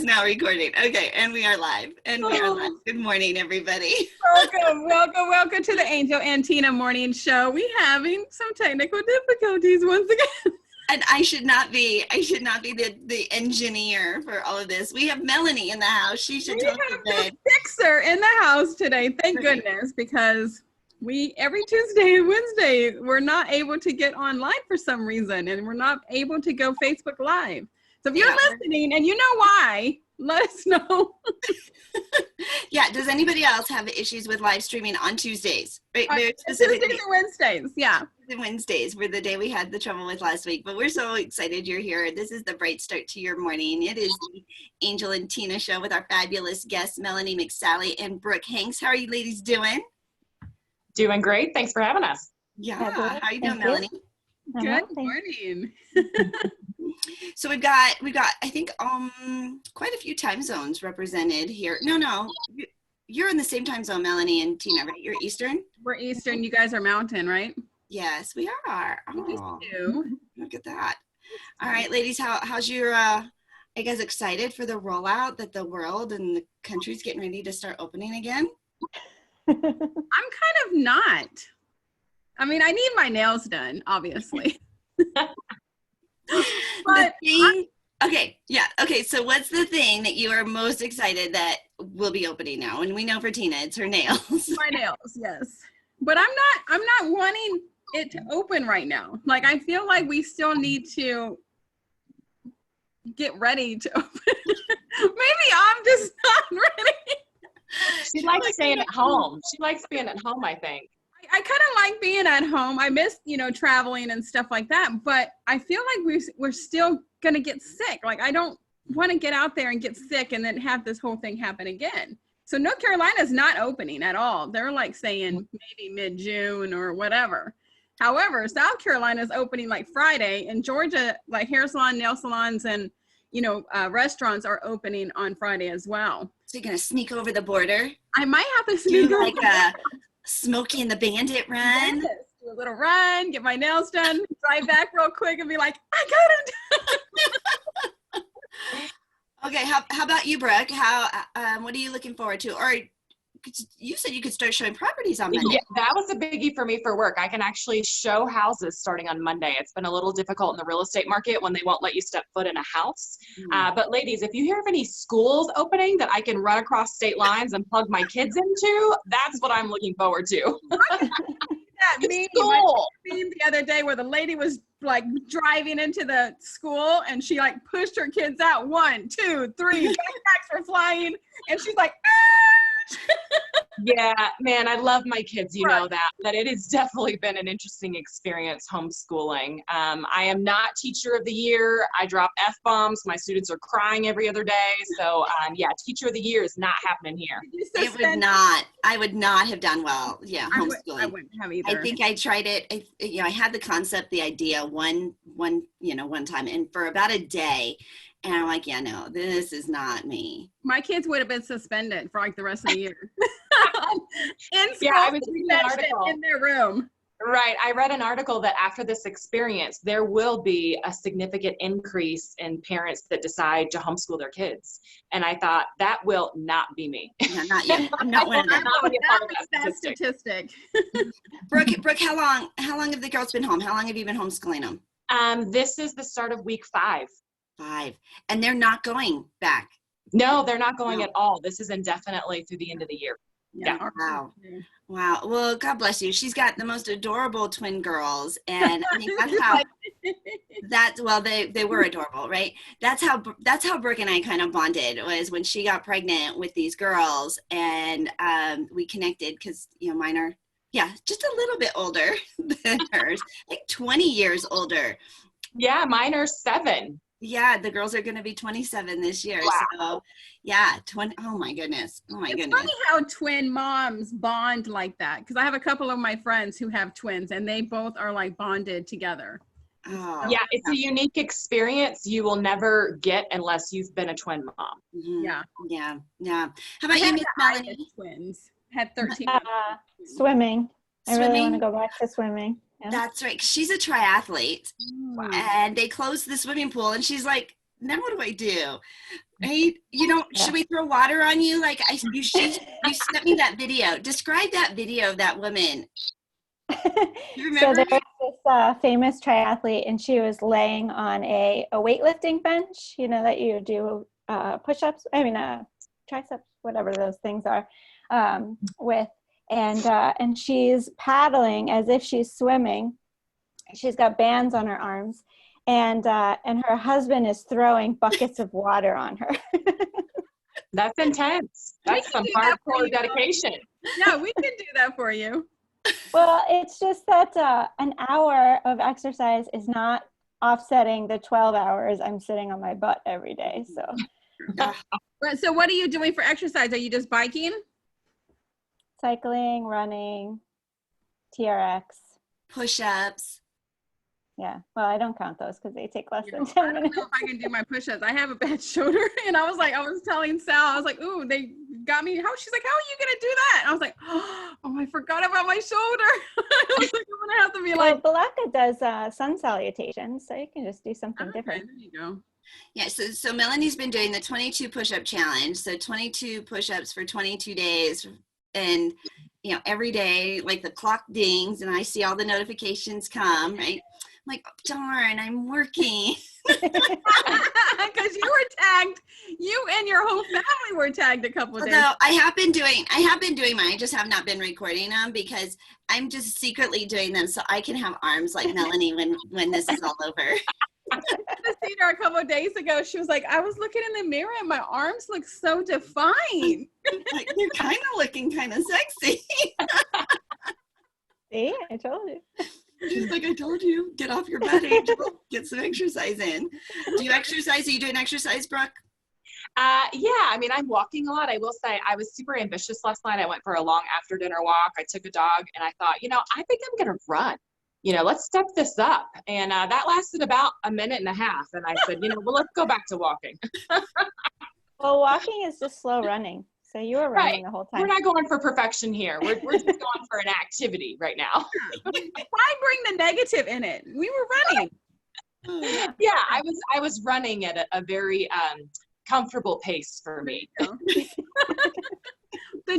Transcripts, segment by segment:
is now recording. Okay, and we are live. Good morning, everybody. Welcome to the Angel and Tina Morning Show. We having some technical difficulties once again. And I should not be the engineer for all of this. We have Melanie in the house. She should talk a bit. Fixer in the house today. Thank goodness, because every Tuesday and Wednesday we're not able to get online for some reason, and we're not able to go Facebook Live. So if you're listening and you know why, let us know. Yeah. Does anybody else have issues with live streaming on Tuesdays? Right. Tuesdays and Wednesdays. Yeah. The Wednesdays were the day we had the trouble with last week, but we're so excited you're here. This is the bright start to your morning. It is the Angel and Tina show with our fabulous guests, Melanie McSally and Brooke Hengst. How are you ladies doing? Doing great. Thanks for having us. Yeah. How are you doing, Melanie? Good morning. So we've got I think quite a few time zones represented here. No, you're in the same time zone, Melanie and Tina, right? You're Eastern. We're Eastern. You guys are Mountain, right? Yes, we are. Oh, look at that. All right, ladies, how's your? Are you guys excited for the rollout that the world and the country's getting ready to start opening again? I'm kind of not. I mean, I need my nails done, obviously. Okay. So what's the thing that you are most excited that will be opening now? And we know for Tina, it's her nails. My nails, yes. But I'm not wanting it to open right now. Like, I feel like we still need to get ready to open. Maybe I'm just not ready. She likes staying at home. She likes being at home, I think. I kind of like being at home. I miss, traveling and stuff like that. But I feel like we're still going to get sick. Like, I don't want to get out there and get sick and then have this whole thing happen again. So North Carolina's not opening at all. They're like saying maybe mid-June or whatever. However, South Carolina's opening like Friday, and Georgia, like hair salon, nail salons, and restaurants are opening on Friday as well. So you're going to sneak over the border? I might have to sneak over like a Smokey and the Bandit run. Yes, do a little run, get my nails done, drive back real quick and be like, I got it. Okay, how about you, Brooke? What are you looking forward to? Or you said you could start showing properties on Monday. Yeah, that was a biggie for me for work. I can actually show houses starting on Monday. It's been a little difficult in the real estate market when they won't let you step foot in a house. But ladies, if you hear of any schools opening that I can run across state lines and plug my kids into, that's what I'm looking forward to. That meme the other day where the lady was like driving into the school and she like pushed her kids out. 1, 2, 3, backpacks were flying, and she's like, Yeah, man, I love my kids. You know that it has definitely been an interesting experience homeschooling. I am not teacher of the year. I drop F-bombs. My students are crying every other day. So teacher of the year is not happening here. I would not have done well. Yeah, homeschooling. I wouldn't have either. I think I tried it. I had the concept, the idea one time, and for about a day. And I'm like, yeah, no, this is not me. My kids would have been suspended for like the rest of the year. In school, I was reading an article in their room. Right. I read an article that after this experience, there will be a significant increase in parents that decide to homeschool their kids. And I thought, that will not be me. No, not yet. I'm not one of them. That statistic. Brooke, how long have the girls been home? How long have you been homeschooling them? This is the start of week 5. 5. And they're not going back? No, they're not going at all. This is indefinitely through the end of the year. Yeah. Wow. Well, God bless you. She's got the most adorable twin girls. And I think that's how, they were adorable, right? That's how Brooke and I kind of bonded, was when she got pregnant with these girls, and we connected because, mine are, just a little bit older than hers, like 20 years older. Yeah, mine are 7. Yeah, the girls are going to be 27 this year. Wow. So, 20. Oh my goodness. It's funny how twin moms bond like that, because I have a couple of my friends who have twins, and they both are like bonded together. Oh. Yeah, it's a unique experience you will never get unless you've been a twin mom. Mm-hmm. Yeah. How about you, Miss Melanie? Twins had 13. Swimming. I really want to go back to swimming. Yeah. That's right. She's a triathlete. Wow. And they closed the swimming pool, and she's like, now what do I do? Right? Should we throw water on you? Like you sent me that video. Describe that video of that woman. You remember? So there was this famous triathlete, and she was laying on a weightlifting bench, that you do push-ups, triceps, whatever those things are, with, and she's paddling as if she's swimming. She's got bands on her arms, and her husband is throwing buckets of water on her. That's intense. That's some hardcore dedication. Yeah, we can do that for you. Well, it's just that an hour of exercise is not offsetting the 12 hours I'm sitting on my butt every day. So, So what are you doing for exercise? Are you just biking? Cycling, running, TRX. Push-ups. Yeah. Well, I don't count those because they take less than 10 I don't minutes. know if I can do my push-ups. I have a bad shoulder, and I was telling Sal, I was like, ooh, they got me. She's like, how are you gonna do that? And I was like, oh, I forgot about my shoulder. I was like, I'm gonna have to be like. Well, Balaka does sun salutations, so you can just do something different. There you go. Yeah, so Melanie's been doing the 22 push-up challenge. So 22 push-ups for 22 days. And, every day, like the clock dings and I see all the notifications come, right? I'm like, oh, darn, I'm working. Because you were tagged, you and your whole family were tagged a couple of days. Although I have been doing mine. I just have not been recording them because I'm just secretly doing them so I can have arms like Melanie when this is all over. I seen her a couple of days ago. She was like, I was looking in the mirror and my arms look so defined. Like, you're kind of looking kind of sexy. See, I told you. She's like, I told you, get off your butt, Angel. Get some exercise in. Do you exercise? Are you doing exercise, Brooke? Yeah, I'm walking a lot. I will say I was super ambitious last night. I went for a long after dinner walk. I took a dog and I thought, I think I'm going to run. Let's step this up. And that lasted about a minute and a half. And I said, well, let's go back to walking. Well, walking is just slow running. So you were running the whole time. We're not going for perfection here. We're just going for an activity right now. Why bring the negative in it? We were running. Yeah, I was running at a very comfortable pace for me. The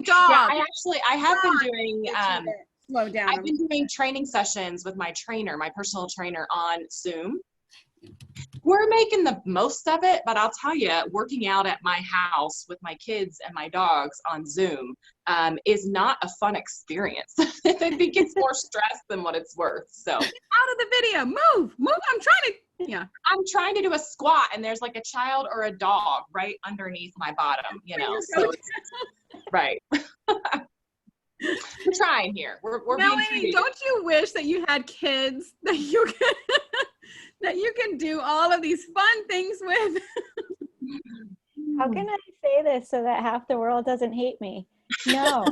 dog. Yeah, I have been doing slow down. I've been doing training sessions with my personal trainer on Zoom. We're making the most of it, but I'll tell you, working out at my house with my kids and my dogs on Zoom is not a fun experience. I think it's more stress than what it's worth. So out of the video, move. I'm trying to do a squat and there's like a child or a dog right underneath my bottom, so right. We're trying here. We're Melanie, don't you wish that you had kids that you can do all of these fun things with? How can I say this so that half the world doesn't hate me? No.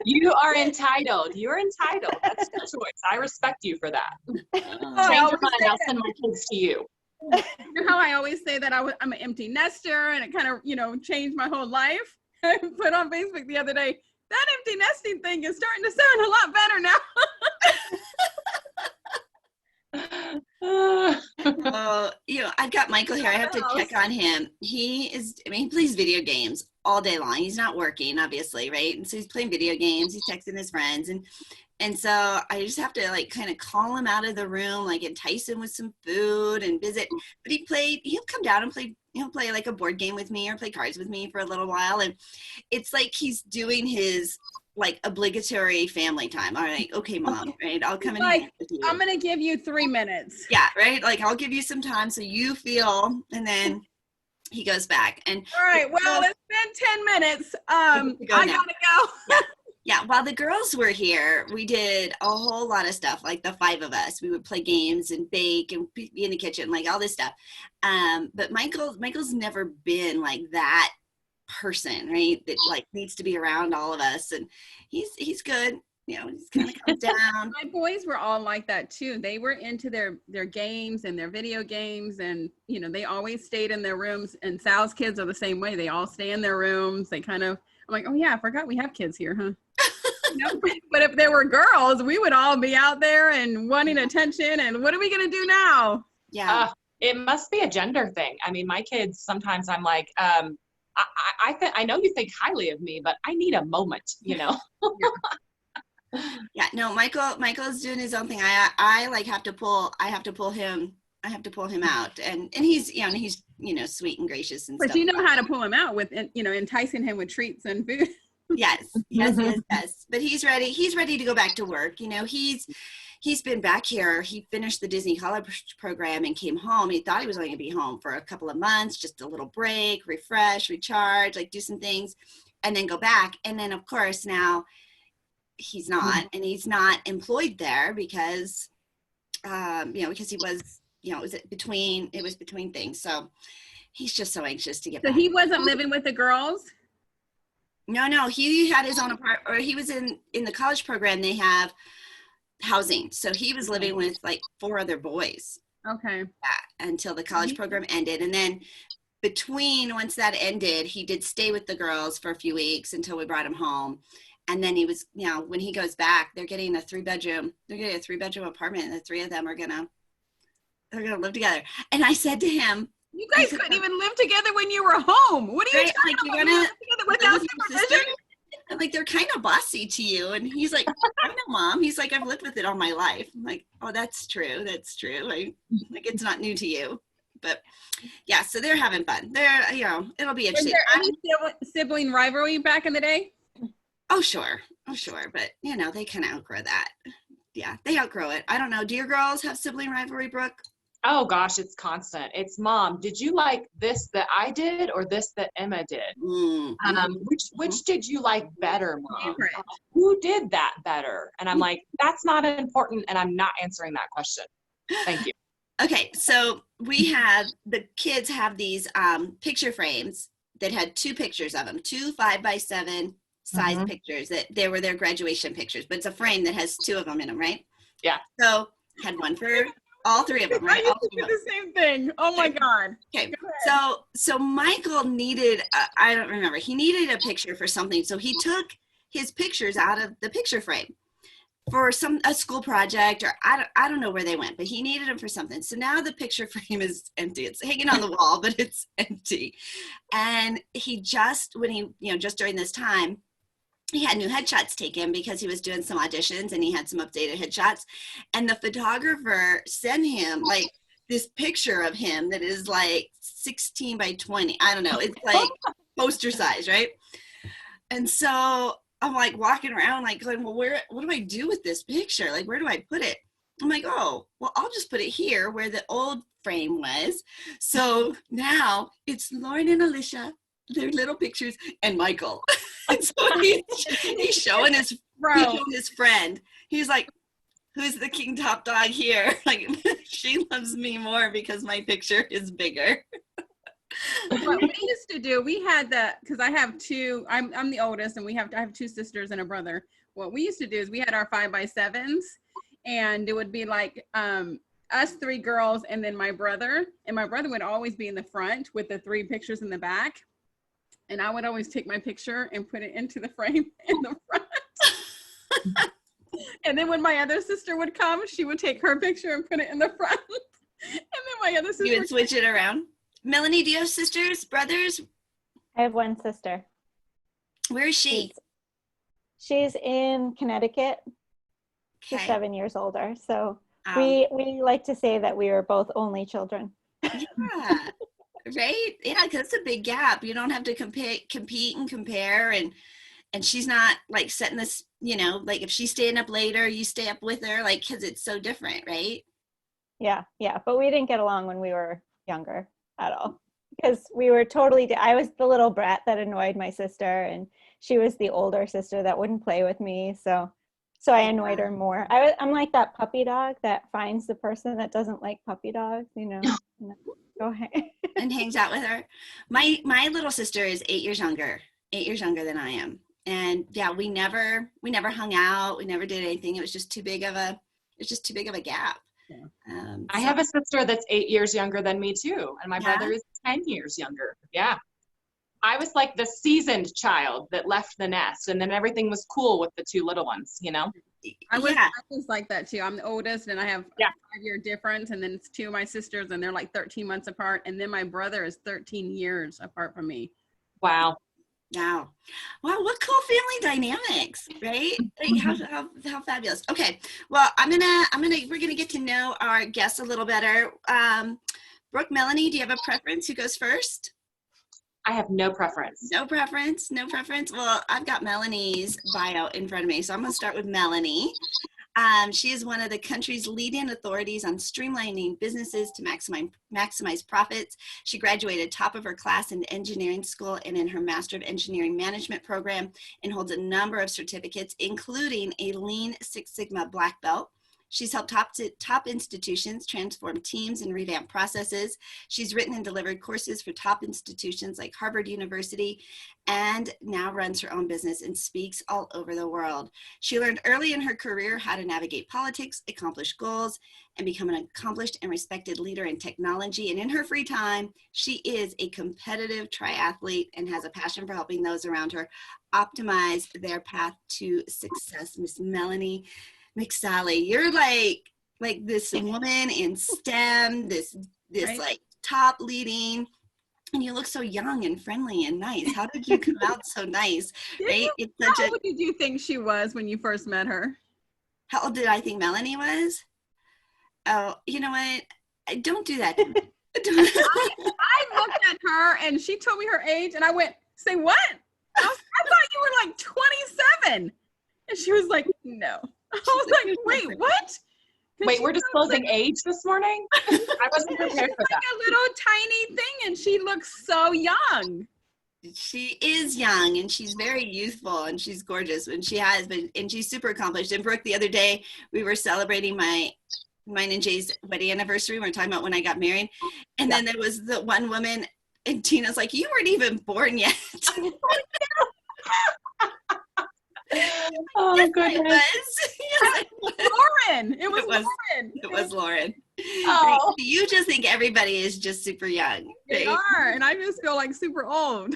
You are entitled. You're entitled. That's your choice. I respect you for that. Change your mind. I'll send my kids to you. You know how I always say that I'm an empty nester and it kind of, changed my whole life? I put on Facebook the other day, that empty nesting thing is starting to sound a lot better now. I've got Michael here. I have to check on him. He plays video games all day long. He's not working, obviously, right? And so he's playing video games. He's texting his friends. And so I just have to kind of call him out of the room, entice him with some food and visit. But he'll come down and play, play like a board game with me or play cards with me for a little while. And it's like he's doing his obligatory family time. All right, okay, Mom, right? I'll come in with you. I'm going to give you 3 minutes. Yeah, right? I'll give you some time so you feel, and then he goes back. And all right, well, it's been 10 minutes. I gotta go. Yeah, while the girls were here, we did a whole lot of stuff, the 5 of us. We would play games and bake and be in the kitchen, all this stuff. But Michael's never been that person, right? That needs to be around all of us. And he's good. He's kind of comes down. My boys were all like that too. They were into their games and their video games, and they always stayed in their rooms. And Sal's kids are the same way. They all stay in their rooms. They I'm like, oh yeah, I forgot we have kids here, huh? But if there were girls, we would all be out there and wanting attention. And what are we gonna do now? Yeah. It must be a gender thing. I mean, my kids, sometimes I'm like, I know you think highly of me, but I need a moment, you know? Yeah, no, Michael's doing his own thing. I like have to pull him out, and he's sweet and gracious and But stuff. you know how to pull him out with enticing him with treats and food. Yes. But he's ready to go back to work. You know, he's been back here. He finished the Disney College program and came home. He thought he was only going to be home for a couple of months, just a little break, refresh, recharge, like do some things, and then go back. And then of course now he's not, and he's not employed there because because he was, it was between things. So he's just so anxious to get back. So he wasn't living with the girls? No, he had his own apartment, or he was in the college program. They have housing. So he was living with like 4 other boys. Okay. Until the college program ended. And then once that ended, he did stay with the girls for a few weeks until we brought him home. And then he was, when he goes back, they're getting a 3-bedroom apartment, and the 3 of them are they're gonna live together. And I said to him, you guys couldn't even live together when you were home. What are you talking about? You wanna without supervision? I'm like, they're kind of bossy to you. And he's like, I know, Mom. He's like, I've lived with it all my life. I'm like, oh, that's true. Like it's not new to you. But yeah, so they're having fun. They're, it'll be interesting. Was there any sibling rivalry back in the day? Oh, sure. But, they kind of outgrow that. Yeah, they outgrow it. I don't know. Do your girls have sibling rivalry, Brooke? Oh gosh, it's constant. It's, Mom, did you like this that I did or this that Emma did? Which did you like better, Mom? Who did that better? And I'm like, that's not important, and I'm not answering that question. Thank you. Okay, so the kids have these picture frames that had 2 pictures of them, 2 5x7 size pictures that they were their graduation pictures, but it's a frame that has 2 of them in them, right? Yeah. So had one for all 3 of them, right? I used to do the same thing. Oh my God. Okay. So Michael needed, I don't remember, he needed a picture for something. So he took his pictures out of the picture frame for a school project, or I don't know where they went, but he needed them for something. So now the picture frame is empty. It's hanging on the wall, but it's empty. And he just during this time, he had new headshots taken because he was doing some auditions, and he had some updated headshots. And the photographer sent him like this picture of him that is like 16 by 20. I don't know. It's like poster size, right? And so I'm like walking around like going, well, what do I do with this picture? Like, where do I put it? I'm like, oh, well, I'll just put it here where the old frame was. So now it's Lauren and Alicia, their little pictures, and Michael. And so he's showing his friend. He's like, who's the king top dog here? Like, she loves me more because my picture is bigger. What we used to do, we had because I have 2, I'm the oldest, and I have 2 sisters and a brother. What we used to do is we had our 5x7s, and it would be like us 3 girls and then my brother, and my brother would always be in the front with the 3 pictures in the back. And I would always take my picture and put it into the frame in the front. And then when my other sister would come, she would take her picture and put it in the front. And then my other sister would switch it around. Melanie, do you have sisters, brothers? I have one sister. Where is she? She's in Connecticut. She's 7 years older. So we like to say that we were both only children. Yeah. Right? Yeah, because it's a big gap. You don't have to compete and compare, and she's not like setting this, like if she's staying up later, you stay up with her, like, because it's so different, right? Yeah. But we didn't get along when we were younger at all, because we were I was the little brat that annoyed my sister, and she was the older sister that wouldn't play with me. So I annoyed her more. I'm like that puppy dog that finds the person that doesn't like puppy dogs, Go ahead. And hangs out with her. My little sister is 8 years younger than I am. And yeah, we never hung out. We never did anything. It was just too big of a gap. Yeah. I have a sister that's 8 years younger than me too. And my brother is 10 years younger. Yeah. I was like the seasoned child that left the nest, and then everything was cool with the two little ones, you know? I was like that too. I'm the oldest and I have a 5-year difference, and then it's two of my sisters and they're like 13 months apart, and then my brother is 13 years apart from me. Wow. Wow. Wow, what cool family dynamics, right? Like how fabulous. Okay. Well, we're gonna get to know our guests a little better. Brooke, Melanie, do you have a preference? Who goes first? I have no preference. No preference. No preference. Well, I've got Melanie's bio in front of me, so I'm going to start with Melanie. She is one of the country's leading authorities on streamlining businesses to maximize profits. She graduated top of her class in engineering school and in her Master of Engineering Management program, and holds a number of certificates, including a Lean Six Sigma Black Belt. She's helped top institutions transform teams and revamp processes. She's written and delivered courses for top institutions like Harvard University, and now runs her own business and speaks all over the world. She learned early in her career how to navigate politics, accomplish goals, and become an accomplished and respected leader in technology. And in her free time, she is a competitive triathlete and has a passion for helping those around her optimize their path to success. Miss Melanie McSally, you're like this woman in STEM, this right? Like top leading, and you look so young and friendly and nice. How did you come out so nice? Right? How old did you think she was when you first met her? How old did I think Melanie was? Oh, you know what? Don't do that to me. I looked at her and she told me her age, and I went, "Say what?" I thought you were like 27, and she was like, "No." I was like, wait, what? Wait, we're disclosing age this morning? I wasn't prepared for that. Like a little tiny thing, and she looks so young. She is young, and she's very youthful, and she's gorgeous, and and she's super accomplished. And Brooke, the other day, we were celebrating mine and Jay's wedding anniversary. We were talking about when I got married. And then there was the one woman, and Tina's like, you weren't even born yet. Oh, yes, goodness. It was. Lauren. It was Lauren. It was Lauren. Oh. You just think everybody is just super young. Right? They are, and I just feel like super old.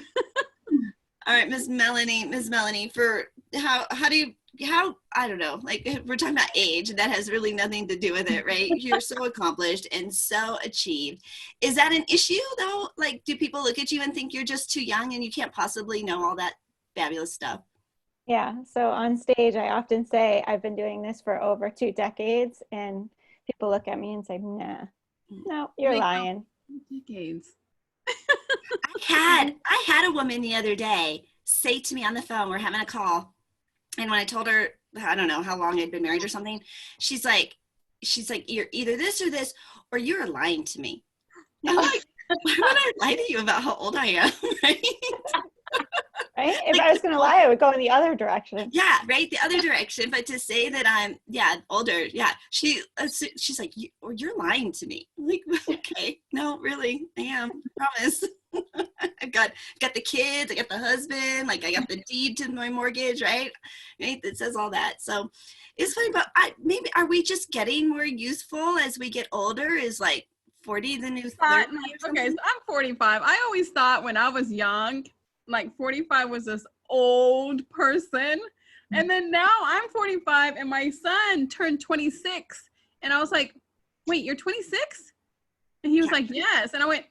All right, Miss Melanie, for how I don't know, like we're talking about age, and that has really nothing to do with it, right? You're so accomplished and so achieved. Is that an issue though? Like, do people look at you and think you're just too young and you can't possibly know all that fabulous stuff? Yeah, so on stage, I often say I've been doing this for over 2 decades, and people look at me and say, nah, no, you're lying. 2 decades. I had a woman the other day say to me on the phone, we're having a call, and when I told her, I don't know how long I'd been married or something, she's like, you're either this or this, or you're lying to me. I'm like, why would I lie to you about how old I am, right? Right? If I was going to lie, I would go in the other direction. Yeah, right, the other direction. But to say that I'm, older, she's like, you're lying to me. I'm like, okay, no, really, I am. Promise. I've got the kids, I got the husband, like I got the deed to my mortgage, right? That says all that. So it's funny, but maybe are we just getting more youthful as we get older? Is like 40 the new 30? Okay, so I'm 45. I always thought when I was young, like 45 was this old person. And then now I'm 45 and my son turned 26. And I was like, wait, you're 26? And he was like, yes. And I went,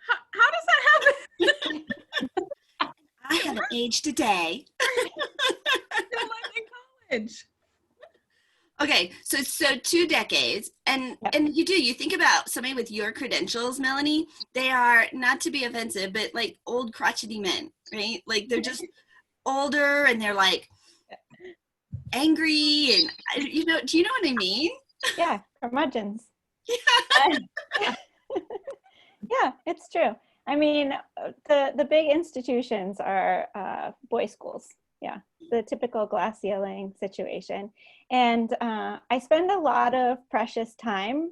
how does that happen? I haven't aged a day. Still like in college. Okay, so 2 decades, and you think about somebody with your credentials, Melanie, they are, not to be offensive, but like old crotchety men, right? Like they're just older and they're like angry, and do you know what I mean? Yeah, curmudgeons. Yeah. Yeah, it's true. I mean, the big institutions are boys' schools. Yeah, the typical glass ceiling situation. And I spend a lot of precious time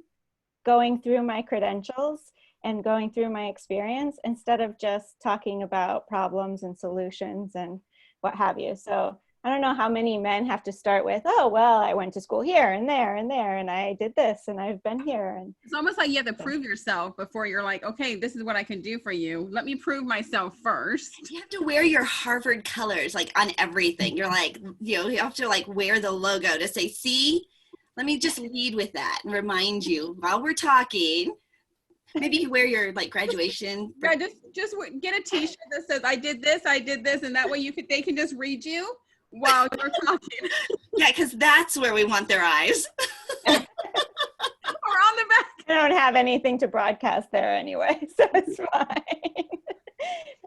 going through my credentials and going through my experience instead of just talking about problems and solutions and what have you. So I don't know how many men have to start with, oh, well, I went to school here and there and there, and I did this, and I've been here. And it's almost like you have to prove yourself before you're like, okay, this is what I can do for you. Let me prove myself first. You have to wear your Harvard colors like on everything. You're like, you have to like wear the logo to say, see, let me just lead with that and remind you while we're talking. Maybe you wear your like graduation. Yeah, just get a T-shirt that says, I did this, and that way they can just read you while you're talking. Yeah, because that's where we want their eyes. Or on the back. I don't have anything to broadcast there anyway, so it's fine.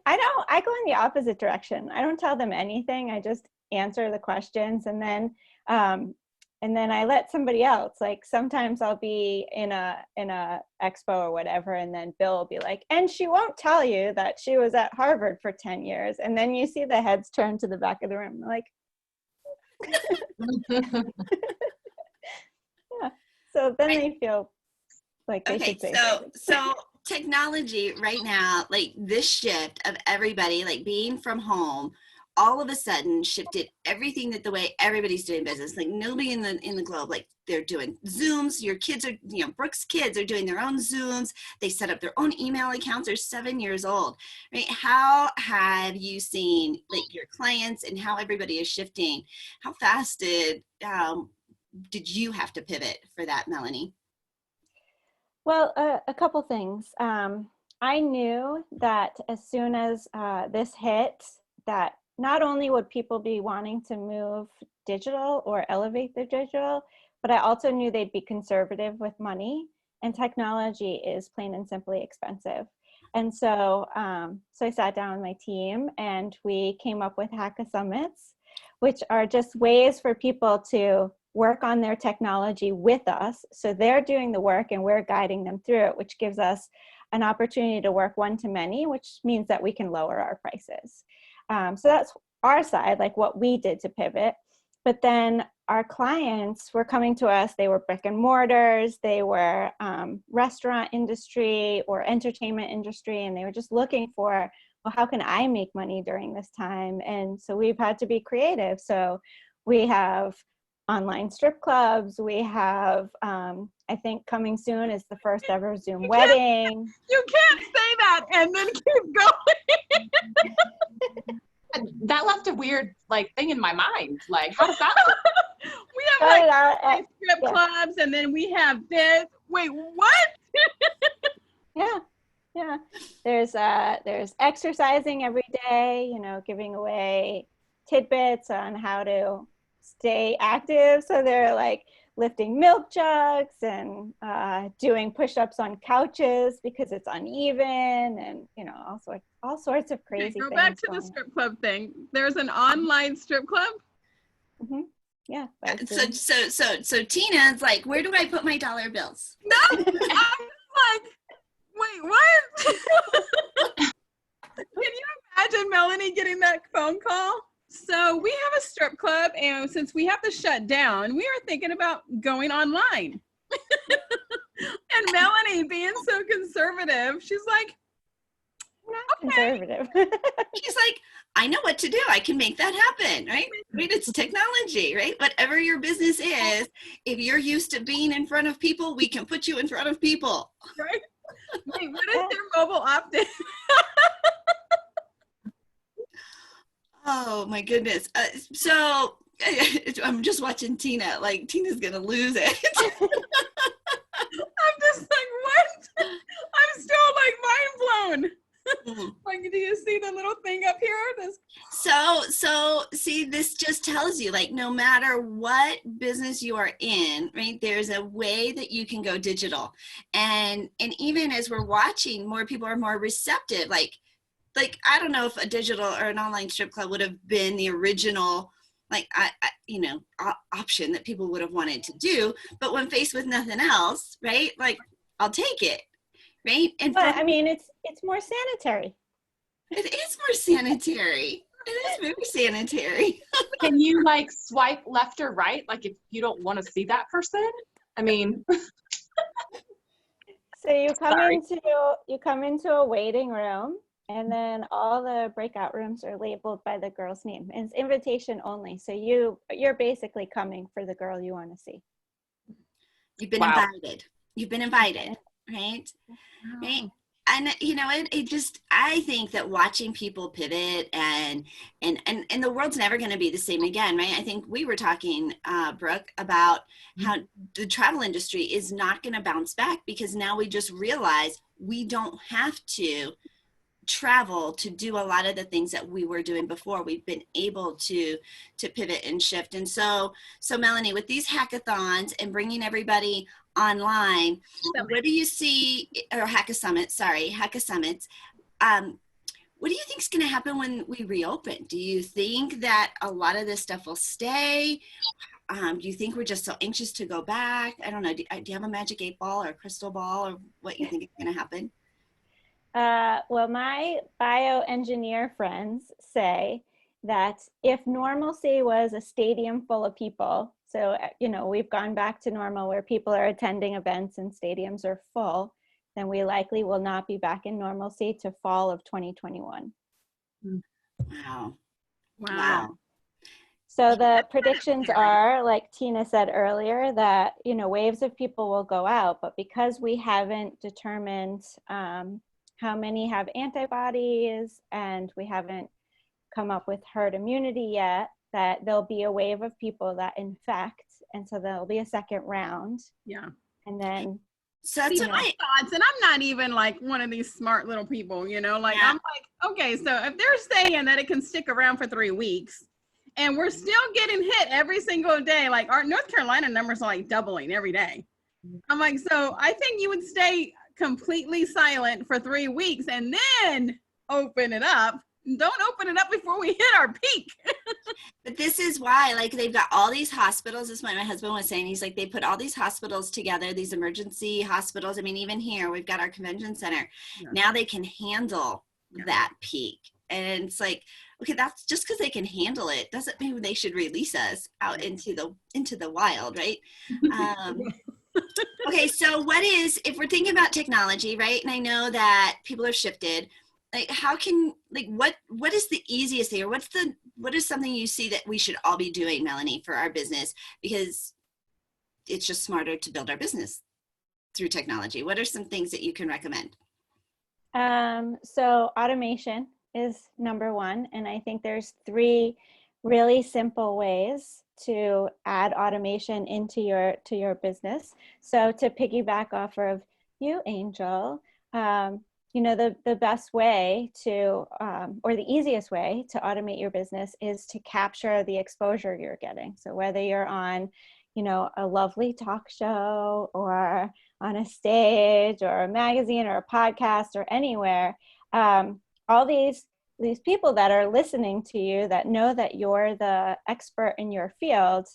I go in the opposite direction. I don't tell them anything. I just answer the questions, and then I let somebody else. Like sometimes I'll be in a expo or whatever, and then Bill will be like, and she won't tell you that she was at Harvard for 10 years. And then you see the heads turn to the back of the room, like, yeah. So then they feel like they should say something. So technology right now, like this shift of everybody like being from home, all of a sudden shifted everything that the way everybody's doing business. Like nobody in the globe, like they're doing Zooms. Your kids are, Brooke's kids are doing their own Zooms. They set up their own email accounts. They're 7 years old, right? How have you seen like your clients and how everybody is shifting? How fast did you have to pivot for that, Melanie? Well, a couple things. I knew that as soon as this hit, that not only would people be wanting to move digital or elevate their digital, but I also knew they'd be conservative with money, and technology is plain and simply expensive. And so, so I sat down with my team and we came up with Hack-A-Summits, which are just ways for people to work on their technology with us. So they're doing the work and we're guiding them through it, which gives us an opportunity to work one-to-many, which means that we can lower our prices. So that's our side, like what we did to pivot. But then our clients were coming to us. They were brick and mortars, they were restaurant industry or entertainment industry, and they were just looking for, well, how can I make money during this time? And so we've had to be creative. So we have online strip clubs. We have, I think coming soon is the first ever Zoom wedding. You can't say that and then keep going. That left a weird thing in my mind. Like, how does that work? We have strip clubs, and then we have this. Wait, what? Yeah. There's exercising every day. Giving away tidbits on how to stay active. So they're like lifting milk jugs and doing push-ups on couches because it's uneven, and all sorts of crazy things. Go back to the strip club thing. There's an online strip club. Mm-hmm. Yeah. So Tina's like, where do I put my dollar bills? No, I'm like, wait, what? Can you imagine Melanie getting that phone call? So we have a strip club, and since we have to shut down, we are thinking about going online. And Melanie, being so conservative, she's like, conservative. She's like, I know what to do. I can make that happen, right? I mean, it's technology, right? Whatever your business is, if you're used to being in front of people, we can put you in front of people. Right? Wait, what is their mobile opt-in? Oh my goodness. So I'm just watching Tina, like Tina's going to lose it. I'm just like, what? I'm still like mind blown. Like, do you see the little thing up here? So see, this just tells you, like, no matter what business you are in, right, there's a way that you can go digital. And even as we're watching, more people are more receptive. Like I don't know if a digital or an online strip club would have been the original, option that people would have wanted to do. But when faced with nothing else, right, like, I'll take it. Right? But it's more sanitary. It is more sanitary. It is very sanitary. Can you swipe left or right? Like if you don't want to see that person? I mean. So you come into a waiting room, And then all the breakout rooms are labeled by the girl's name. And it's invitation only. So you're basically coming for the girl you want to see. You've been Wow. invited. You've been invited, right? Right. And you know, I think that watching people pivot and the world's never going to be the same again, right? I think we were talking, Brooke, about how the travel industry is not going to bounce back because now we just realize we don't have to travel to do a lot of the things that we were doing before. We've been able to pivot and shift. And so Melanie, with these hackathons and bringing everybody online, what do you see, or hackathons, what do you think is going to happen when we reopen? Do you think that a lot of this stuff will stay? Do you think we're just so anxious to go back? I don't know. Do you have a magic 8-ball or a crystal ball, or what you think is going to happen? Well, my bioengineer friends say that if normalcy was a stadium full of people, so, we've gone back to normal where people are attending events and stadiums are full, then we likely will not be back in normalcy to fall of 2021. Wow. So the predictions are, like Tina said earlier, that, waves of people will go out, but because we haven't determined how many have antibodies and we haven't come up with herd immunity yet, that there'll be a wave of people that infect, and so there'll be a second round. Yeah. And then so that's my thoughts, and I'm not even like one of these smart little people, I'm like, okay, so if they're saying that it can stick around for 3 weeks and we're still getting hit every single day, like our North Carolina numbers are like doubling every day. I'm like, so I think you would stay completely silent for 3 weeks and then open it up. Don't open it up before we hit our peak. But this is why, like, they've got all these hospitals. This is what my husband was saying. He's like, they put all these hospitals together, these emergency hospitals. I mean, even here, we've got our convention center. Yeah. Now they can handle that peak. And it's like, okay, that's just because they can handle it doesn't mean they should release us out into the wild, right? Okay, so if we're thinking about technology, right? And I know that people are shifted. Like, what is the easiest thing, or what is something you see that we should all be doing, Melanie, for our business? Because it's just smarter to build our business through technology. What are some things that you can recommend? So automation is number one. And I think there's 3 really simple ways to add automation into your business. So to piggyback off of you, Angel, the best way to, or the easiest way to automate your business is to capture the exposure you're getting. So whether you're on, a lovely talk show or on a stage or a magazine or a podcast or anywhere, all these people that are listening to you that know that you're the expert in your field,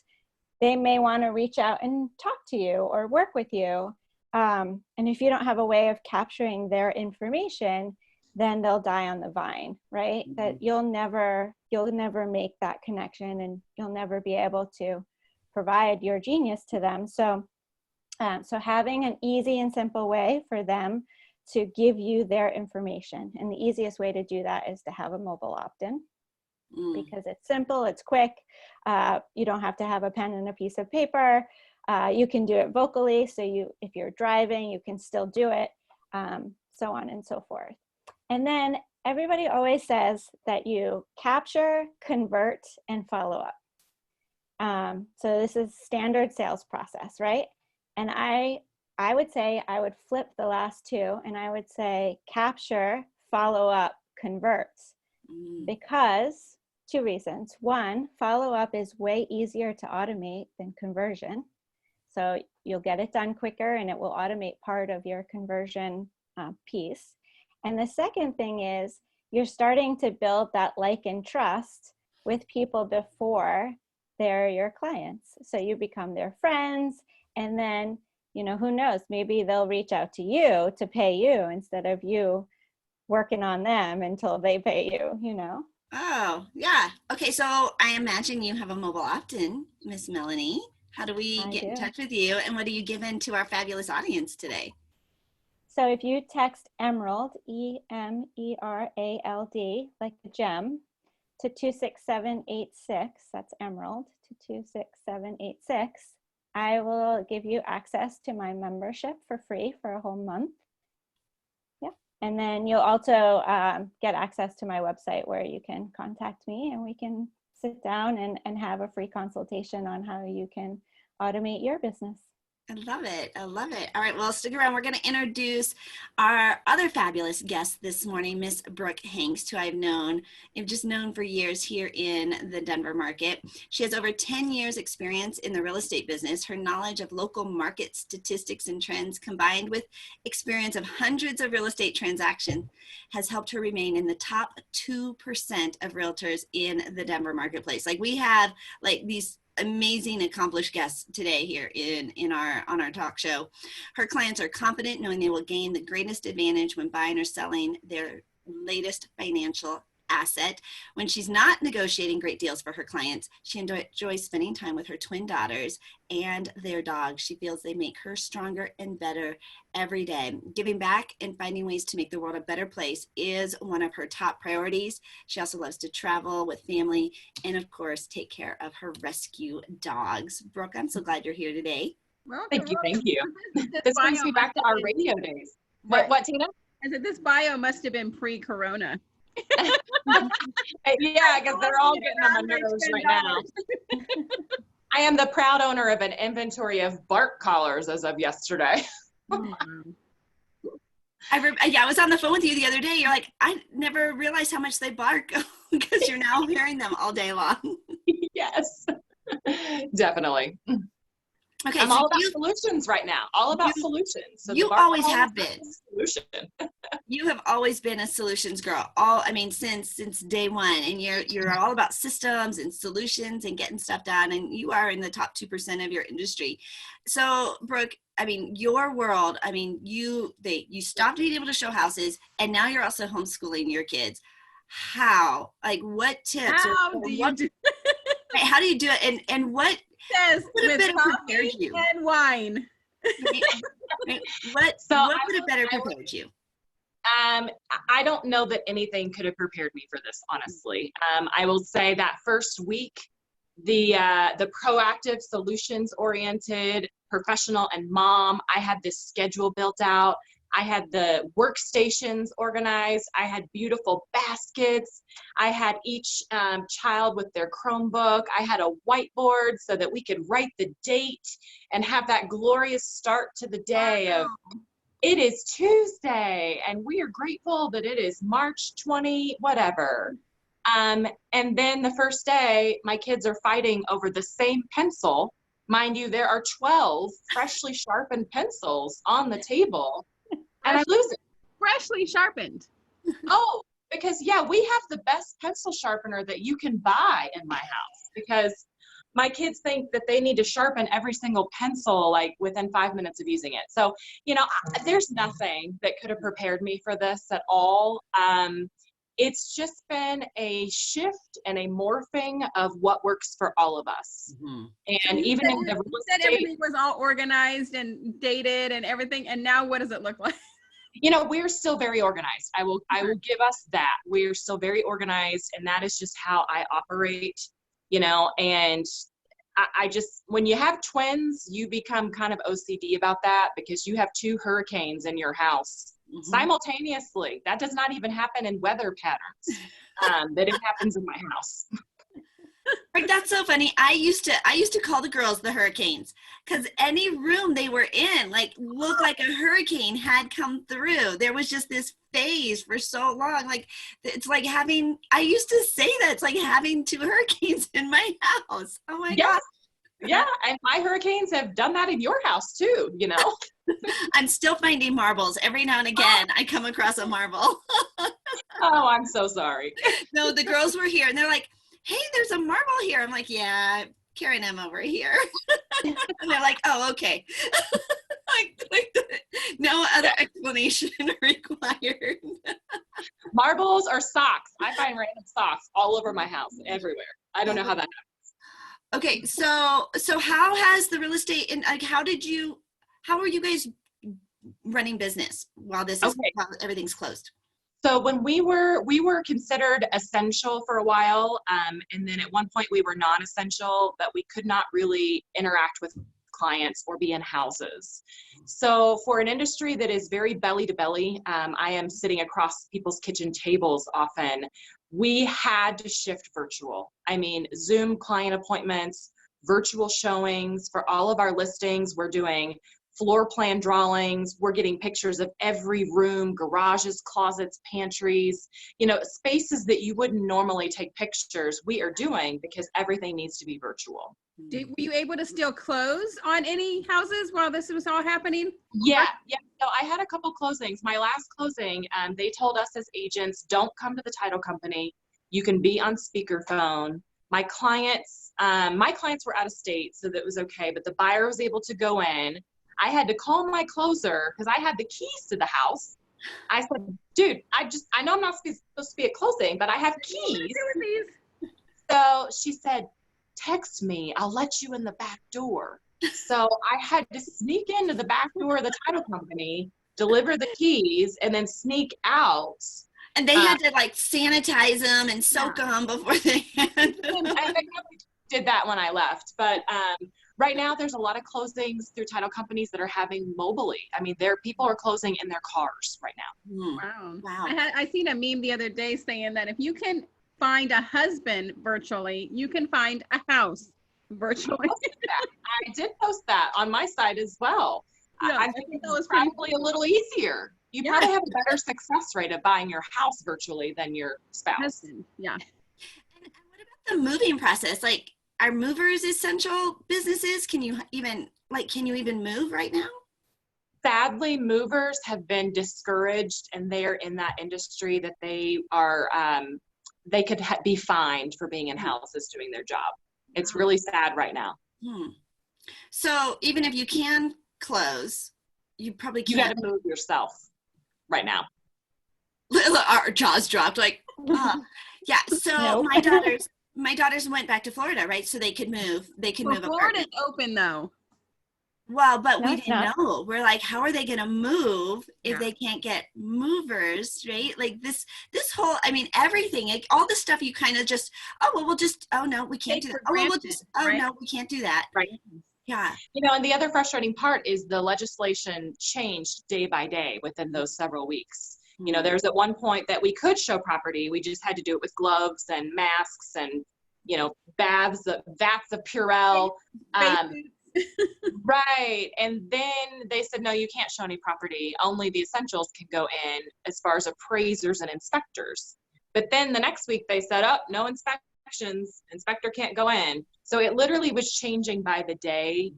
they may want to reach out and talk to you or work with you. And if you don't have a way of capturing their information, then they'll die on the vine, right? Mm-hmm. That you'll never make that connection, and you'll never be able to provide your genius to them. So having an easy and simple way for them to give you their information. And the easiest way to do that is to have a mobile opt-in, because it's simple, it's quick. You don't have to have a pen and a piece of paper. You can do it vocally. So if you're driving, you can still do it, so on and so forth. And then everybody always says that you capture, convert, and follow up. So this is standard sales process, right? And I would say I would flip the last 2, and I would say capture, follow up, convert. Because 2 reasons. 1, follow up is way easier to automate than conversion. So you'll get it done quicker, and it will automate part of your conversion piece. And the second thing is you're starting to build that like and trust with people before they're your clients. So you become their friends, and then, who knows, maybe they'll reach out to you to pay you instead of you working on them until they pay you, Oh, yeah. Okay, so I imagine you have a mobile opt-in, Miss Melanie. How do we get in touch with you, and what are you giving to our fabulous audience today? So if you text Emerald, EMERALD, like the gem, to 26786, that's Emerald, to 26786, I will give you access to my membership for free for a whole month. Yeah. And then you'll also get access to my website where you can contact me and we can sit down and have a free consultation on how you can automate your business. I love it. I love it. All right. Well, stick around. We're going to introduce our other fabulous guest this morning, Miss Brooke Hengst, who I've just known for years here in the Denver market. She has over 10 years experience in the real estate business. Her knowledge of local market statistics and trends combined with experience of hundreds of real estate transactions has helped her remain in the top 2% of realtors in the Denver marketplace. Like we have like these amazing accomplished guests today here on our talk show. Her clients are confident knowing they will gain the greatest advantage when buying or selling their latest financial asset. When she's not negotiating great deals for her clients, she enjoys spending time with her twin daughters and their dogs. She feels they make her stronger and better every day. Giving back and finding ways to make the world a better place is one of her top priorities. She also loves to travel with family and, of course, take care of her rescue dogs. Brooke, I'm so glad you're here today. Welcome, Thank you. welcome. Thank you. This brings me back to our radio days. What, Tina? I said this bio must have been pre-corona. Yeah, because they're all getting on my nerves right now. I am the proud owner of an inventory of bark collars as of yesterday. I was on the phone with you the other day. You're like, I never realized how much they bark because you're now hearing them all day long. Yes, definitely. Okay, I'm so all about solutions right now. All about solutions. So you always have been. Solution. You have always been a solutions girl. Since day one, and you're all about systems and solutions and getting stuff done. And you are in the top 2% of your industry. So, Brooke, your world. You stopped being able to show houses, and now you're also homeschooling your kids. How? Like, what tips? How do you do? Right, how do you do it? And what? Says would have with better prepared you? And wine. Right? What would have better prepared you? I don't know that anything could have prepared me for this, honestly. I will say that first week, the proactive, solutions-oriented professional and mom, I had this schedule built out. I had the workstations organized. I had beautiful baskets. I had each child with their Chromebook. I had a whiteboard so that we could write the date and have that glorious start to the day of, it is Tuesday and we are grateful that it is March 20, whatever. And then the first day, my kids are fighting over the same pencil. Mind you, there are 12 freshly sharpened pencils on the table. And I lose it. Freshly sharpened. Oh, because yeah, we have the best pencil sharpener that you can buy in my house because my kids think that they need to sharpen every single pencil like within 5 minutes of using it. So, there's nothing that could have prepared me for this at all. It's just been a shift and a morphing of what works for all of us. Mm-hmm. And so even in the real estate, everything was all organized and dated and everything. And now what does it look like? We're still very organized. I will give us that. We're still very organized, and that is just how I operate, and I just, when you have twins, you become kind of OCD about that because you have 2 hurricanes in your house. Mm-hmm. Simultaneously. That does not even happen in weather patterns. That it happens in my house. Right, that's so funny. I used to call the girls the hurricanes because any room they were in looked like a hurricane had come through. There was just this phase for so long. Like it's like having, I used to say that it's like having 2 hurricanes in my house. Oh my gosh. Yeah, and my hurricanes have done that in your house too, I'm still finding marbles. Every now and again, I come across a marble. Oh, I'm so sorry. No, the girls were here and they're like, hey, there's a marble here. I'm like, yeah, carrying them over here. And they're like, oh, okay. No other explanation required. Marbles or socks. I find random socks all over my house, everywhere. I don't know how that happens. Okay, so how has the real estate and how are you guys running business while while everything's closed? So when we were considered essential for a while, and then at one point we were non-essential, but we could not really interact with clients or be in houses. So for an industry that is very belly to belly, I am sitting across people's kitchen tables often. We had to shift virtual. I mean, Zoom client appointments, virtual showings for all of our listings. We're doing floor plan drawings. We're getting pictures of every room, garages, closets, pantries, spaces that you wouldn't normally take pictures. We are doing because everything needs to be virtual. Were you able to still close on any houses while this was all happening? Yeah. So I had a couple closings. My last closing, they told us as agents, don't come to the title company. You can be on speakerphone. My clients were out of state, so that was okay, but the buyer was able to go in. I had to call my closer because I had the keys to the house. I said, dude, I know I'm not supposed to be at closing, but I have keys. So she said, text me, I'll let you in the back door. So I had to sneak into the back door of the title company, deliver the keys, and then sneak out. And they had to like sanitize them and soak them before they I did that when I left. But right now there's a lot of closings through title companies that are having mobily. I mean, people are closing in their cars right now. Wow. I seen a meme the other day saying that if you can find a husband virtually, you can find a house virtually. I did post that on my side as well. Yeah, I think that was probably a little easier. You probably have a better success rate of buying your house virtually than your spouse. Husband. Yeah. And what about the moving process? Like, are movers essential businesses? Can you even move right now? Sadly, movers have been discouraged, and they are in that industry that they are, they could be fined for being in houses doing their job. It's really sad right now. So even if you can close, you probably can't. You got to move yourself right now. Our jaws dropped. Like, yeah. So my daughters went back to Florida, right? So they could move. They could move. Florida's open though. Well, but we didn't know. We're like, how are they going to move if they can't get movers, right? Like this whole, I mean, everything, like all the stuff you kind of just, oh no, we can't do that. No, we can't do that. Right. Yeah. And the other frustrating part is the legislation changed day by day within those several weeks. There's at one point that we could show property. We just had to do it with gloves and masks and, vats of Purell. Right. And then they said, no, you can't show any property. Only the essentials can go in as far as appraisers and inspectors. But then the next week they said, no inspections, inspector can't go in. So it literally was changing by the day.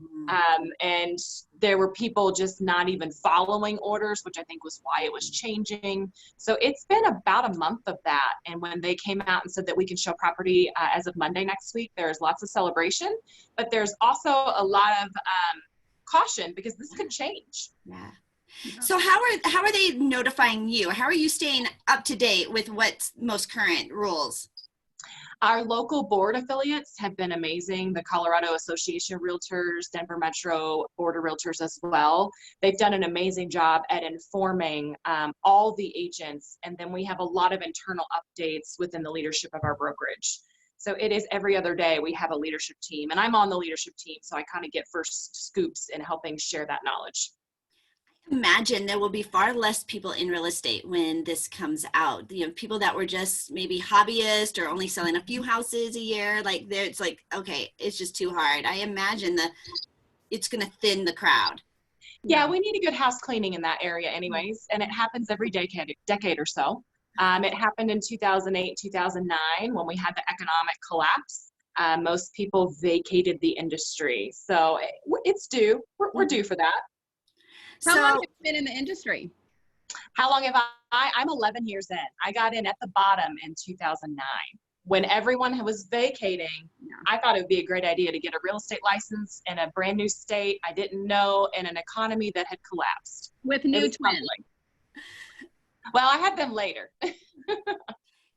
And there were people just not even following orders, which I think was why it was changing. So it's been about a month of that. And when they came out and said that we can show property as of Monday next week, there's lots of celebration, but there's also a lot of caution because this could change. Yeah. So how are they notifying you? How are you staying up to date with what's most current rules? Our local board affiliates have been amazing. The Colorado Association of Realtors, Denver Metro Board of Realtors as well. They've done an amazing job at informing all the agents. And then we have a lot of internal updates within the leadership of our brokerage. So it is every other day we have a leadership team, and I'm on the leadership team. So I kind of get first scoops in helping share that knowledge. Imagine there will be far less people in real estate when this comes out. People that were just maybe hobbyists or only selling a few houses a year, it's like, okay, it's just too hard. I imagine it's going to thin the crowd. Yeah, we need a good house cleaning in that area anyways, and it happens every decade or so. It happened in 2008, 2009 when we had the economic collapse. Most people vacated the industry. So it's due. We're due for that. How long have you been in the industry? How long have I'm 11 years in. I got in at the bottom in 2009. When everyone was vacating, I thought it would be a great idea to get a real estate license in a brand new state I didn't know, in an economy that had collapsed. With new twins. Well, I had them later.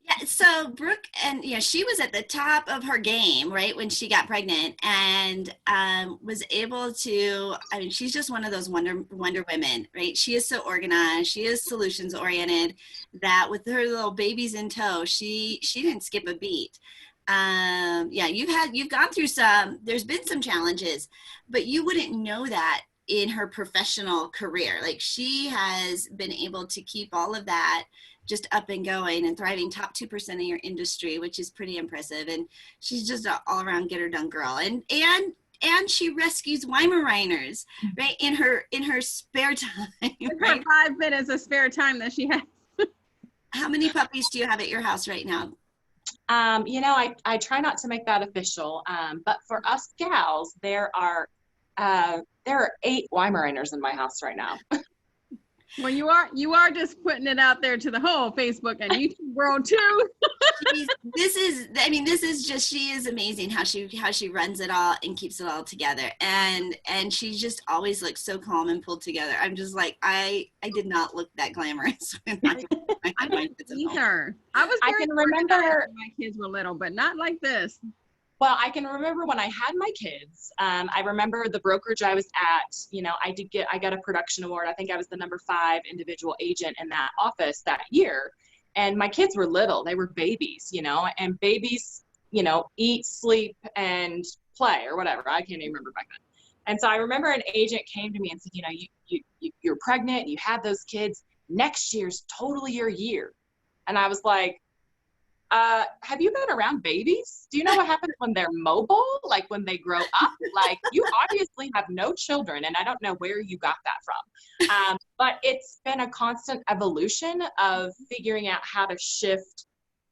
Yeah, so Brooke, and she was at the top of her game, right, when she got pregnant, and was able to. I mean, she's just one of those wonder women, right? She is so organized. She is solutions oriented. That with her little babies in tow, she didn't skip a beat. Yeah, you've gone through some. There's been some challenges, but you wouldn't know that in her professional career. Like, she has been able to keep all of that just up and going and thriving, top 2% of your industry, which is pretty impressive. And she's just an all around get her done girl. And she rescues Weimaraners, right, in her spare time. In Right? her 5 minutes of spare time that she has. How many puppies do you have at your house right now? I try not to make that official, but for us gals, there are 8 Weimaraners in my house right now. Well, you are just putting it out there to the whole Facebook and YouTube world too. This is just, she is amazing how she runs it all and keeps it all together, and she just always looks so calm and pulled together. I'm just like, I did not look that glamorous when I had my kids at home. Either. I can remember when my kids were little, but not like this. Well, I can remember when I had my kids. I remember the brokerage I was at. I got a production award. I think I was the number 5 individual agent in that office that year. And my kids were little. They were babies, and babies, eat, sleep, and play or whatever. I can't even remember back then. And so I remember an agent came to me and said, you're pregnant, you had those kids. Next year's totally your year. And I was like, have you been around babies? Do you know what happens when they're mobile? Like when they grow up? Like, you obviously have no children, and I don't know where you got that from. But it's been a constant evolution of figuring out how to shift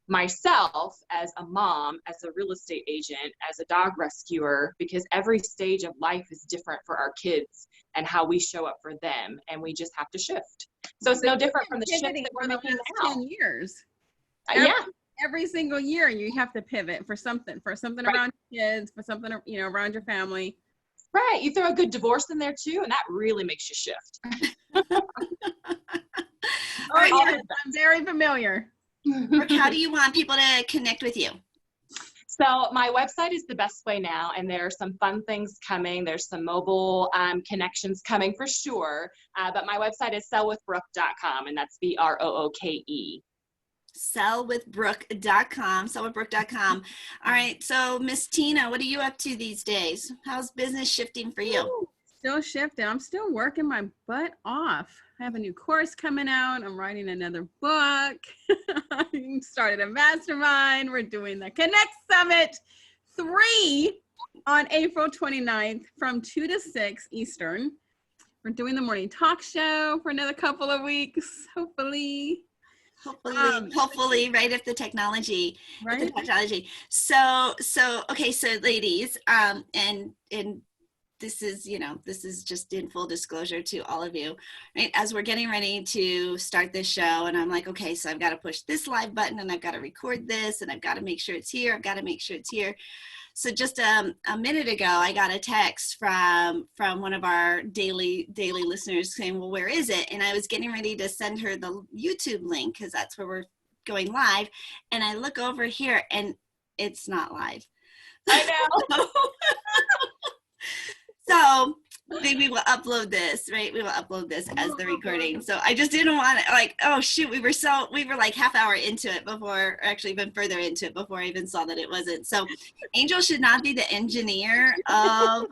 myself as a mom, as a real estate agent, as a dog rescuer, because every stage of life is different for our kids and how we show up for them, and we just have to shift. So it's no different from the shift that we're making now. 10 years. Yeah. Every single year you have to pivot for something right. around your kids, for something, around your family. Right. You throw a good divorce in there too, and that really makes you shift. Yes, I'm very familiar. Brooke, how do you want people to connect with you? So my website is the best way now, and there are some fun things coming. There's some mobile connections coming for sure, but my website is sellwithbrooke.com, and that's BROOKE. sellwithbrooke.com. All right, so Miss Tina, what are you up to these days? How's business shifting for you? Still shifting. I'm still working my butt off. I have a new course coming out. I'm writing another book. I started a mastermind. We're doing the Connect Summit 3 on April 29th from 2 to 6 Eastern. We're doing the morning talk show for another couple of weeks, hopefully, right, if the technology, right? So okay, so ladies, and this is just in full disclosure to all of you, right? As we're getting ready to start this show, and I'm like, okay, so I've got to push this live button, and I've got to record this, and I've got to make sure it's here. I've got to make sure it's here. So just a minute ago, I got a text from one of our daily listeners saying, well, where is it? And I was getting ready to send her the YouTube link, because that's where we're going live. And I look over here, and it's not live. I know. So we will upload this, right? We will upload this as the recording. So I just didn't want to, like, oh shoot, we were like half hour into it before, or actually even further into it before I even saw that it wasn't. So Angel should not be the engineer of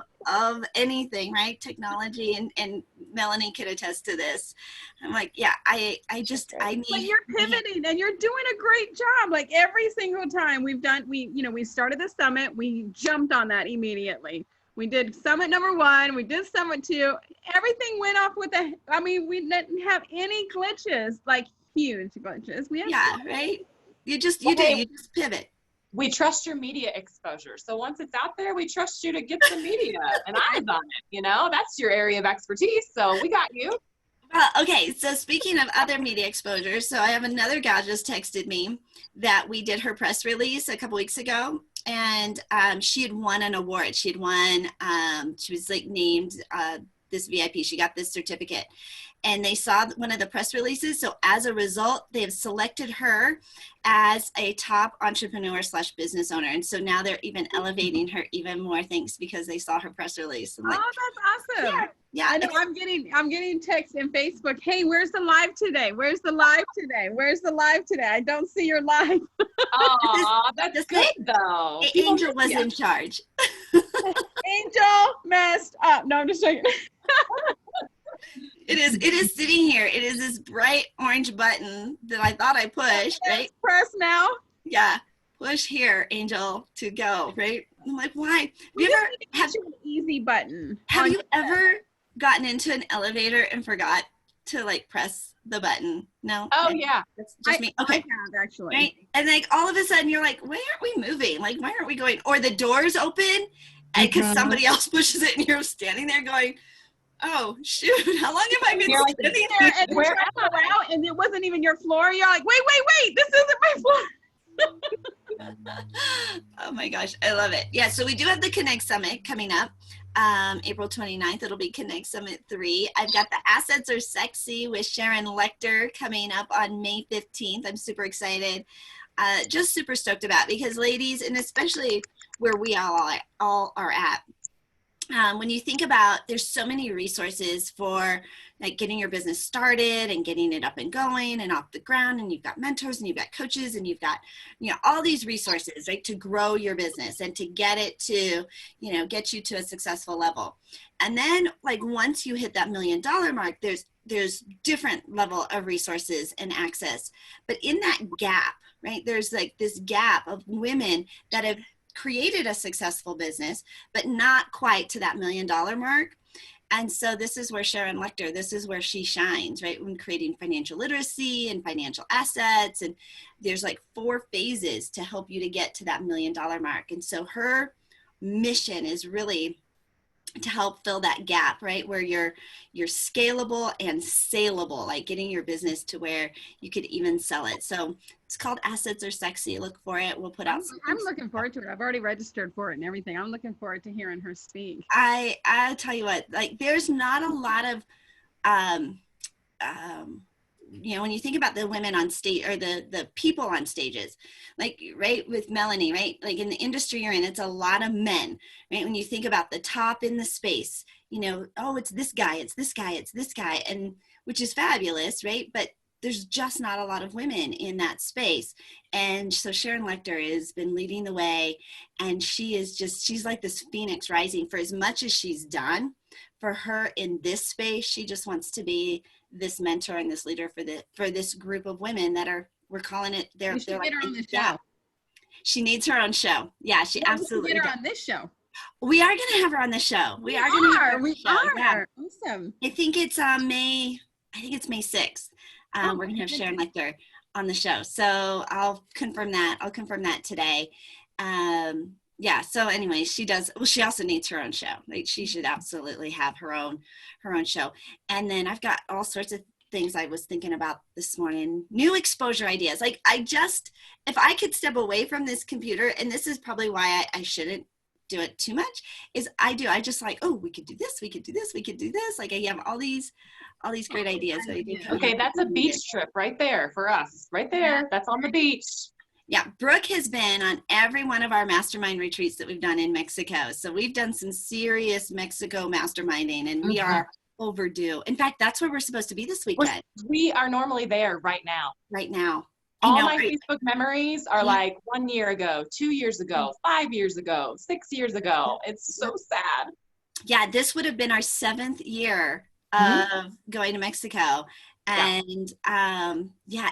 anything, right? Technology, and Melanie could attest to this. I'm like, yeah, I need. But you're pivoting and you're doing a great job. Like every single time we started the summit, we jumped on that immediately. We did summit number 1. We did summit 2. Everything went off we didn't have any glitches, like huge glitches. Right? You just pivot. We trust your media exposure. So once it's out there, we trust you to get the media and eyes on it. That's your area of expertise. So we got you. Okay, so speaking of other media exposure, so I have another gal just texted me that we did her press release a couple weeks ago, and she had won an award. She had won, she was like named this VIP. She got this certificate. And they saw one of the press releases. So as a result, they have selected her as a top entrepreneur / business owner. And so now they're even elevating her even more, thanks because they saw her press release. Like, oh, that's awesome. Yeah. I know I'm getting texts in Facebook. Hey, where's the live today? Where's the live today? Where's the live today? I don't see your live. Oh, that's good though. Angel was in charge. Angel messed up. No, I'm just joking. It is sitting here. It is this bright orange button that I thought I pushed, right? Press now. Yeah. Push here, Angel, to go, right? I'm like, why? Have an easy button. Have you ever gotten into an elevator and forgot to like press the button? No? Oh, yeah. That's just me. Okay. I have, actually. Right? And like all of a sudden you're like, why aren't we moving? Like, why aren't we going? Or the doors open and because somebody else pushes it and you're standing there going, oh shoot, how long have I been sitting there? And where out and it wasn't even your floor. You're like, wait, this isn't my floor. Oh my gosh, I love it. Yeah, so we do have the Connect Summit coming up. April 29th, it'll be Connect Summit 3. I've got the Assets Are Sexy with Sharon Lechter coming up on May 15th. I'm super excited. Just super stoked about because ladies, and especially where we all are at, when you think about, there's so many resources for like getting your business started and getting it up and going and off the ground, and you've got mentors and you've got coaches and you've got, all these resources, right, to grow your business and to get it to, get you to a successful level. And then like once you hit that $1 million mark, there's different level of resources and access. But in that gap, right, there's like this gap of women that have created a successful business, but not quite to that $1 million mark. And so this is where Sharon Lechter, this is where she shines, right? When creating financial literacy and financial assets. And there's like 4 phases to help you to get to that $1 million mark. And so her mission is really to help fill that gap, right? Where you're scalable and saleable, like getting your business to where you could even sell it. So it's called Assets Are Sexy. Look for it. We'll put out. I'm looking forward to it. I've already registered for it and everything. I'm looking forward to hearing her speak. I tell you what, like there's not a lot of, when you think about the women on stage or the people on stages, like, right, with Melanie, right, like in the industry you're in, it's a lot of men, right? When you think about the top in the space, oh, it's this guy, it's this guy, it's this guy, and which is fabulous, right? But there's just not a lot of women in that space. And so Sharon Lechter has been leading the way, and she's like this phoenix rising. For as much as she's done for her in this space, she just wants to be this mentor and this leader for this group of women that we're calling it, they're like, get her on the show. She needs her own show. Yeah, she absolutely get her does. on this show. We are going to have her on the show. We are. Yeah. Awesome. I think it's May 6th. We're going to have Sharon Lechter on the show. So I'll confirm that. Today. So anyway, she also needs her own show. Like she should absolutely have her own show. And then I've got all sorts of things I was thinking about this morning, new exposure ideas. Like if I could step away from this computer, and this is probably why I shouldn't do it too much, is I just like, oh, we could do this, we could do this, we could do this. Like I have all these great ideas. Okay, that's a beach trip right there for us. Right there. That's on the beach. Yeah, Brooke has been on every one of our mastermind retreats that we've done in Mexico. So we've done some serious Mexico masterminding, and we are overdue. In fact, that's where we're supposed to be this weekend. We are normally there right now. All my Facebook memories are like 1 year ago, 2 years ago, 5 years ago, 6 years ago. It's so sad. Yeah, this would have been our 7th year of going to Mexico. And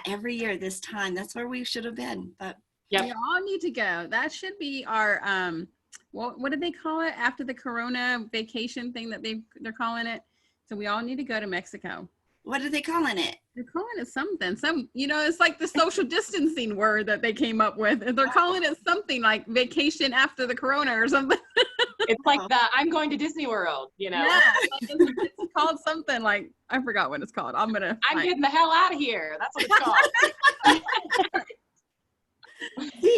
every year this time, that's where we should have been. But we all need to go. That should be our what do they call it after the Corona vacation thing that they're calling it? So we all need to go to Mexico. What are they calling it? They're calling it something. It's like the social distancing word that they came up with. And they're calling it something like vacation after the Corona or something. It's like I'm going to Disney World, Yeah, it's called something like, I forgot what it's called. I'm getting the hell out of here. That's what it's called.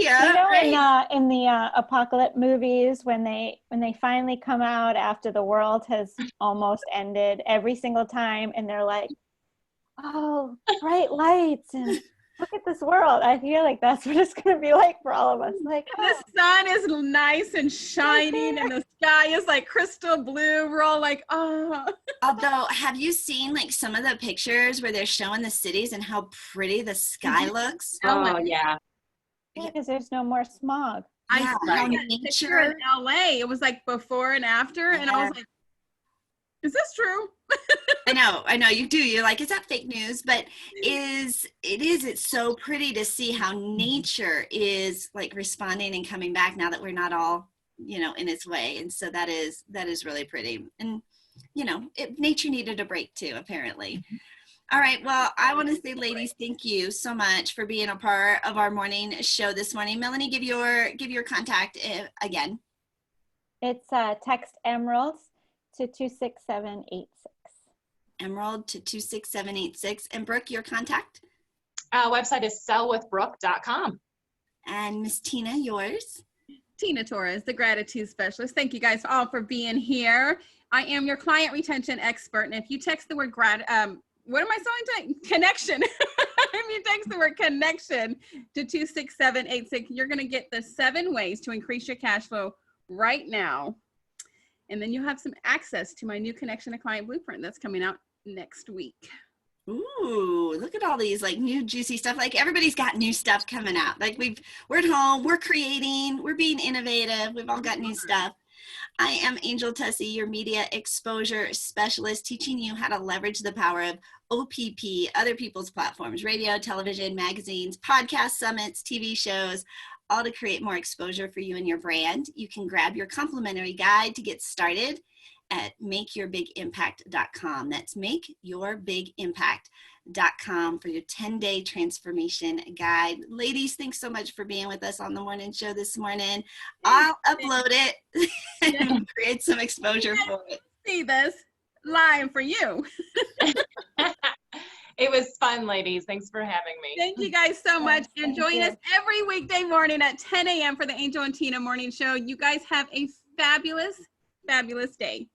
See ya. You know, Right? in the apocalypse movies, when they finally come out after the world has almost ended, every single time, and they're like, "Oh, bright lights and look at this world." I feel like that's what it's going to be like for all of us. Like, The oh, sun is nice and right shining, there. and the sky is like crystal blue. We're all like, oh. Although, have you seen like some of the pictures where they're showing the cities and how pretty the sky looks? Oh, yeah. Yeah, because there's no more smog. I Yeah, saw how that picture in nature. LA. It was like before and after, and I was Yeah. like, is this true? I know you do. You're like, is that fake news? But it's so pretty to see how nature is like responding and coming back now that we're not all, in its way. And so that is really pretty. And, nature needed a break too, apparently. All right. Well, I want to say, ladies, thank you so much for being a part of our morning show this morning. Melanie, give your contact again. It's text Emeralds to 26786. Emerald to 26786. And Brooke, your contact? Website is sellwithbrooke.com. And Miss Tina, yours? Tina Torres, the gratitude specialist. Thank you guys all for being here. I am your client retention expert. And if you text the word what am I selling to? Connection. If you text the word connection to 26786, you're going to get the 7 ways to increase your cash flow right now. And then you'll have some access to my new connection to client blueprint that's coming out next week. Ooh, look at all these like new juicy stuff. Like everybody's got new stuff coming out. Like we're at home, we're creating, we're being innovative. We've all got new stuff. I am Angel Tuccy, your media exposure specialist, teaching you how to leverage the power of OPP, other people's platforms, radio, television, magazines, podcasts, summits, TV shows, all to create more exposure for you and your brand. You can grab your complimentary guide to get started at makeyourbigimpact.com. That's makeyourbigimpact.com for your 10-day transformation guide. Ladies, thanks so much for being with us on the morning show this morning. I'll upload it and create some exposure for it. See this live for you. It was fun, ladies. Thanks for having me. Thank you guys so much. Yes, And thank join you. us every weekday morning at 10 a.m. for the Angel and Tina morning show. You guys have a fabulous, fabulous day.